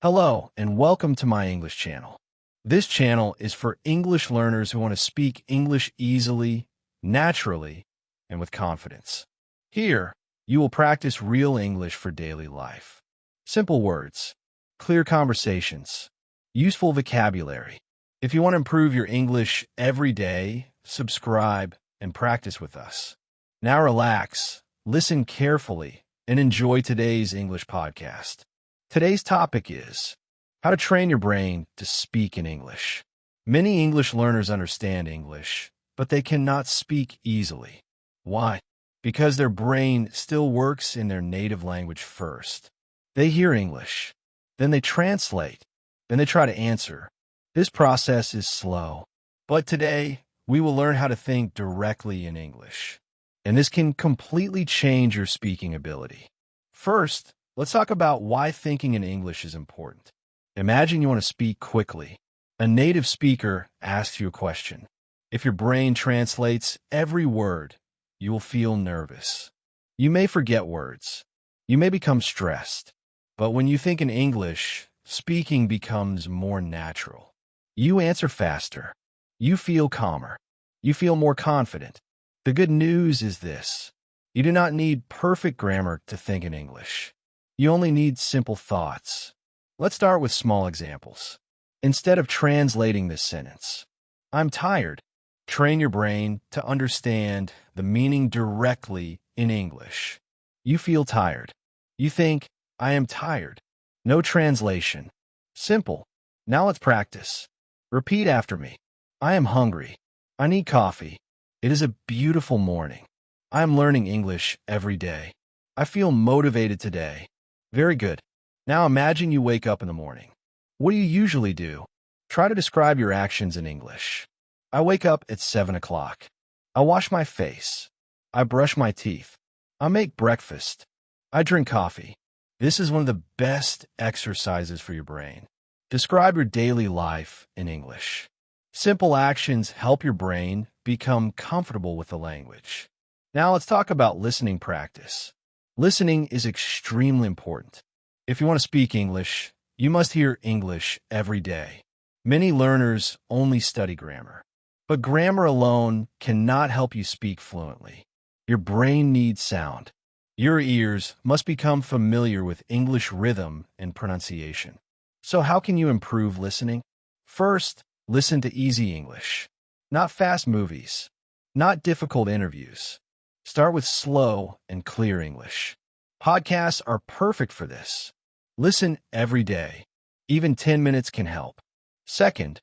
Hello, and welcome to my English channel. This channel is for English learners who want to speak English easily, naturally, and with confidence. Here, you will practice real English for daily life. Simple words, clear conversations, useful vocabulary. If you want to improve your English every day, subscribe and practice with us. Now relax, listen carefully, and enjoy today's English podcast. Today's topic is how to train your brain to speak in English. Many English learners understand English, but they cannot speak easily. Why? Because their brain still works in their native language first. They hear English, then they translate, then they try to answer. This process is slow, but today we will learn how to think directly in English, and this can completely change your speaking ability. First, let's talk about why thinking in English is important. Imagine you want to speak quickly. A native speaker asks you a question. If your brain translates every word, you will feel nervous. You may forget words. You may become stressed. But when you think in English, speaking becomes more natural. You answer faster. You feel calmer. You feel more confident. The good news is this: you do not need perfect grammar to think in English. You only need simple thoughts. Let's start with small examples. Instead of translating this sentence, "I'm tired," train your brain to understand the meaning directly in English. You feel tired. You think, "I am tired." No translation. Simple. Now let's practice. Repeat after me. I am hungry. I need coffee. It is a beautiful morning. I am learning English every day. I feel motivated today. Very good. Now imagine you wake up in the morning. What do you usually do? Try to describe your actions in English. I wake up at 7 o'clock. I wash my face. I brush my teeth. I make breakfast. I drink coffee. This is one of the best exercises for your brain. Describe your daily life in English. Simple actions help your brain become comfortable with the language. Now let's talk about listening practice. Listening is extremely important. If you want to speak English, you must hear English every day. Many learners only study grammar, but grammar alone cannot help you speak fluently. Your brain needs sound. Your ears must become familiar with English rhythm and pronunciation. So how can you improve listening? First, listen to easy English, not fast movies, not difficult interviews. Start with slow and clear English. Podcasts are perfect for this. Listen every day. Even 10 minutes can help. Second,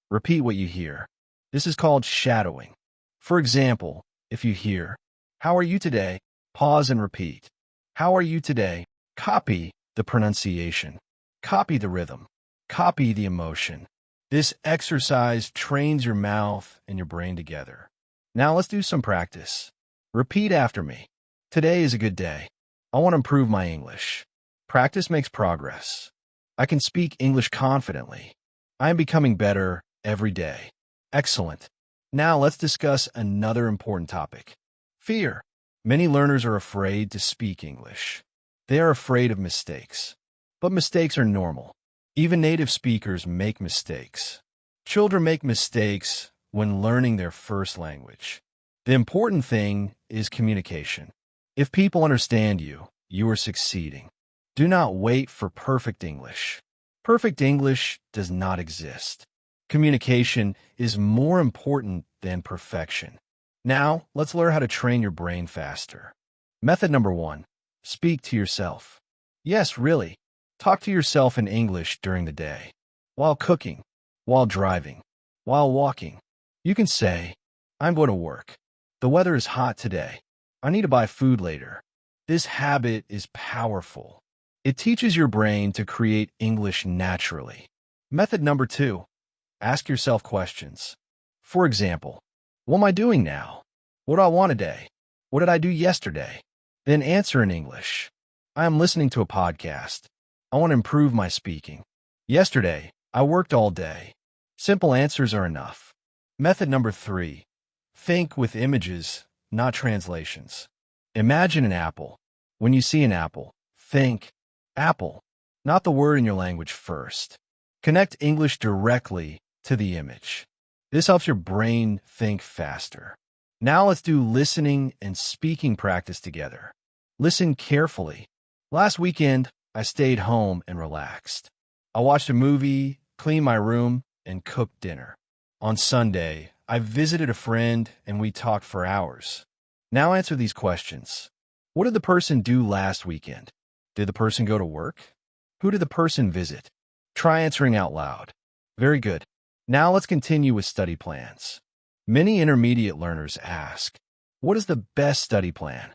repeat what you hear. This is called shadowing. For example, if you hear, "How are you today?" pause and repeat. "How are you today?" Copy the pronunciation. Copy the rhythm. Copy the emotion. This exercise trains your mouth and your brain together. Now let's do some practice. Repeat after me. Today is a good day. I want to improve my English. Practice makes progress. I can speak English confidently. I am becoming better every day. Excellent. Now let's discuss another important topic. Fear. Many learners are afraid to speak English. They are afraid of mistakes. But mistakes are normal. Even native speakers make mistakes. Children make mistakes when learning their first language. The important thing is communication. If people understand you, you are succeeding. Do not wait for perfect English. Perfect English does not exist. Communication is more important than perfection. Now, let's learn how to train your brain faster. Method number 1. Speak to yourself. Yes, really. Talk to yourself in English during the day. While cooking, while driving, while walking. You can say, "I'm going to work. The weather is hot today. I need to buy food later." This habit is powerful. It teaches your brain to create English naturally. Method number 2. Ask yourself questions. For example, what am I doing now? What do I want today? What did I do yesterday? Then answer in English. I am listening to a podcast. I want to improve my speaking. Yesterday, I worked all day. Simple answers are enough. Method number 3. Think with images, not translations. Imagine an apple. When you see an apple, think, apple. not the word in your language first. Connect English directly to the image. This helps your brain think faster. Now let's do listening and speaking practice together. Listen carefully. Last weekend, I stayed home and relaxed. I watched a movie, cleaned my room, and cooked dinner. On Sunday, I visited a friend and we talked for hours. Now answer these questions. What did the person do last weekend? Did the person go to work? Who did the person visit? Try answering out loud. Very good. Now let's continue with study plans. Many intermediate learners ask, what is the best study plan?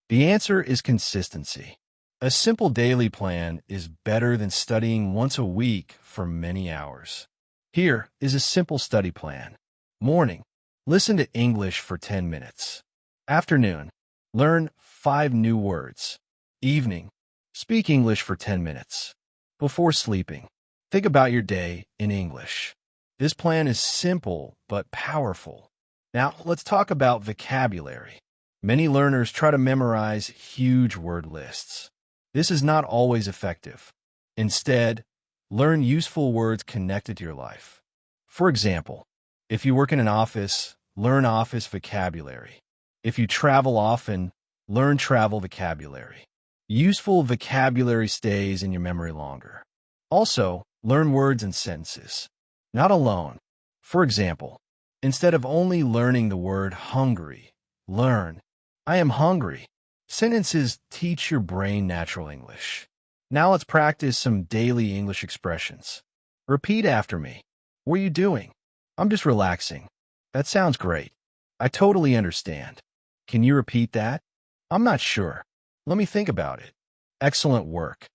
The answer is consistency. A simple daily plan is better than studying once a week for many hours. Here is a simple study plan. Morning, listen to English for 10 minutes. Afternoon, learn 5 new words. Evening, speak English for 10 minutes. Before sleeping, think about your day in English. This plan is simple but powerful. Now, let's talk about vocabulary. Many learners try to memorize huge word lists. This is not always effective. Instead, learn useful words connected to your life. For example, if you work in an office, learn office vocabulary. If you travel often, learn travel vocabulary. Useful vocabulary stays in your memory longer. Also, learn words and sentences. Not alone. For example, instead of only learning the word hungry, learn, I am hungry. Sentences teach your brain natural English. Now let's practice some daily English expressions. Repeat after me. What are you doing? I'm just relaxing. That sounds great. I totally understand. Can you repeat that? I'm not sure. Let me think about it. Excellent work.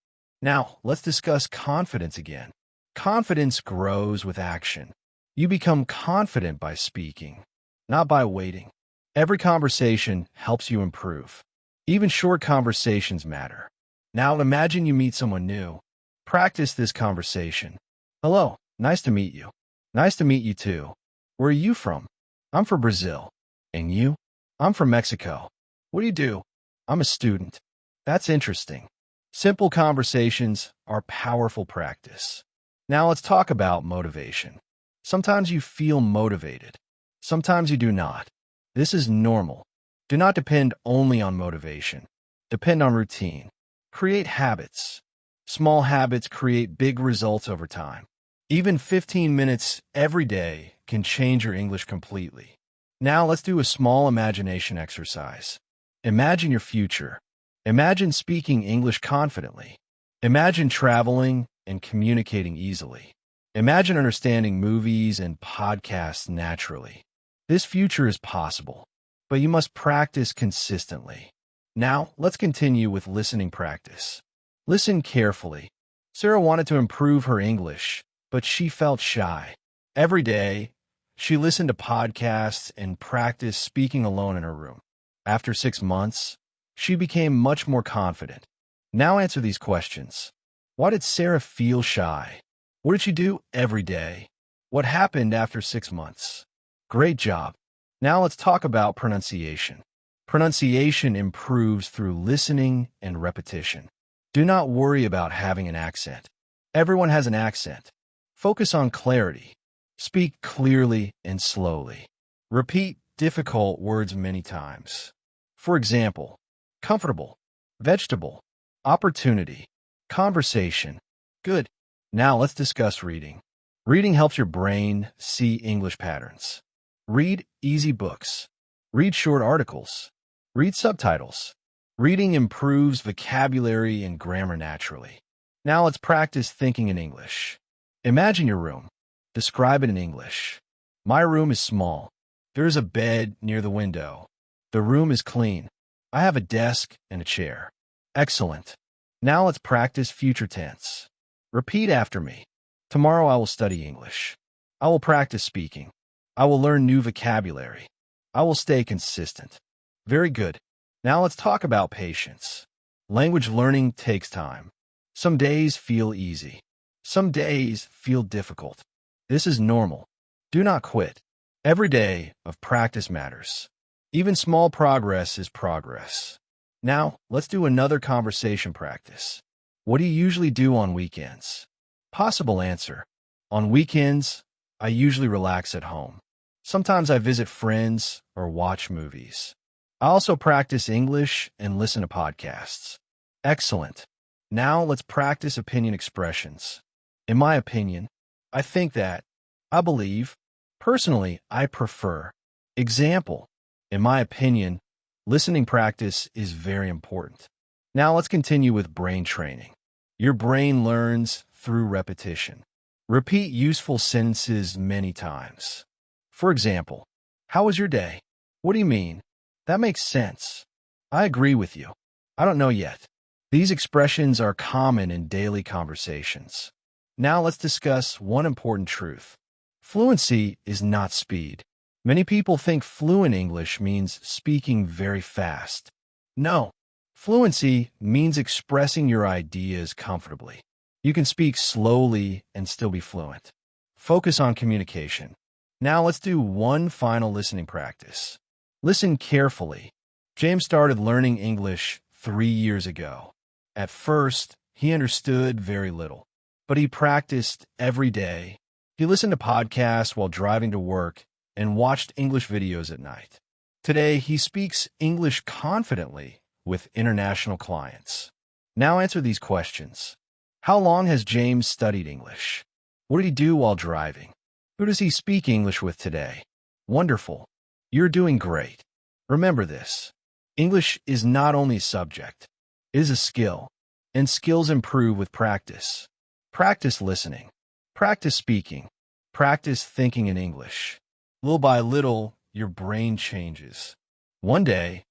Now, let's discuss confidence again. Confidence grows with action. You become confident by speaking, not by waiting. Every conversation helps you improve. Even short conversations matter. Now imagine you meet someone new. Practice this conversation. Hello, nice to meet you. Nice to meet you too. Where are you from? I'm from Brazil. And you? I'm from Mexico. What do you do? I'm a student. That's interesting. Simple conversations are powerful practice. Now let's talk about motivation. Sometimes you feel motivated. Sometimes you do not. This is normal. Do not depend only on motivation. Depend on routine. Create habits. Small habits create big results over time. Even 15 minutes every day can change your English completely. Now let's do a small imagination exercise. Imagine your future. Imagine speaking English confidently. Imagine traveling and communicating easily. Imagine understanding movies and podcasts naturally. This future is possible, but you must practice consistently. Now, let's continue with listening practice. Listen carefully. Sarah wanted to improve her English, but she felt shy. Every day, she listened to podcasts and practiced speaking alone in her room. After 6 months, she became much more confident. Now answer these questions. Why did Sarah feel shy? What did she do every day? What happened after 6 months? Great job. Now let's talk about pronunciation. Pronunciation improves through listening and repetition. Do not worry about having an accent. Everyone has an accent. Focus on clarity. Speak clearly and slowly. Repeat difficult words many times. For example, comfortable, vegetable, opportunity, conversation. Good. Now let's discuss reading. Reading helps your brain see English patterns. Read easy books. Read short articles. Read subtitles. Reading improves vocabulary and grammar naturally. Now let's practice thinking in English. Imagine your room. Describe it in English. My room is small. There is a bed near the window. The room is clean. I have a desk and a chair. Excellent. Now let's practice future tense. Repeat after me. Tomorrow I will study English. I will practice speaking. I will learn new vocabulary. I will stay consistent. Very good. Now let's talk about patience. Language learning takes time. Some days feel easy. Some days feel difficult. This is normal. Do not quit. Every day of practice matters. Even small progress is progress. Now, let's do another conversation practice. What do you usually do on weekends? Possible answer. On weekends, I usually relax at home. Sometimes I visit friends or watch movies. I also practice English and listen to podcasts. Excellent. Now let's practice opinion expressions. In my opinion, I think that, I believe, personally, I prefer. Example, in my opinion, listening practice is very important. Now let's continue with brain training. Your brain learns through repetition. Repeat useful sentences many times. For example, how was your day? What do you mean? That makes sense. I agree with you. I don't know yet. These expressions are common in daily conversations. Now let's discuss one important truth. Fluency is not speed. Many people think fluent English means speaking very fast. No. Fluency means expressing your ideas comfortably. You can speak slowly and still be fluent. Focus on communication. Now let's do one final listening practice. Listen carefully. James started learning English 3 years ago. At first, he understood very little, but he practiced every day. He listened to podcasts while driving to work and watched English videos at night. Today, he speaks English confidently with international clients. Now answer these questions. How long has James studied English? What did he do while driving? Who does he speak English with today? Wonderful. You're doing great. Remember this. English is not only a subject, it is a skill, and skills improve with practice. Practice listening. Practice speaking. Practice thinking in English. Little by little, your brain changes. One day,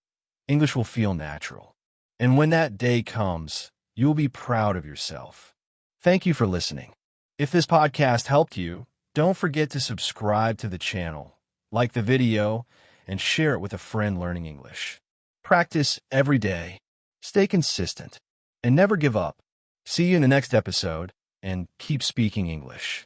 English will feel natural. And when that day comes, you will be proud of yourself. Thank you for listening. If this podcast helped you, don't forget to subscribe to the channel, like the video, and share it with a friend learning English. Practice every day, stay consistent, and never give up. See you in the next episode, and keep speaking English.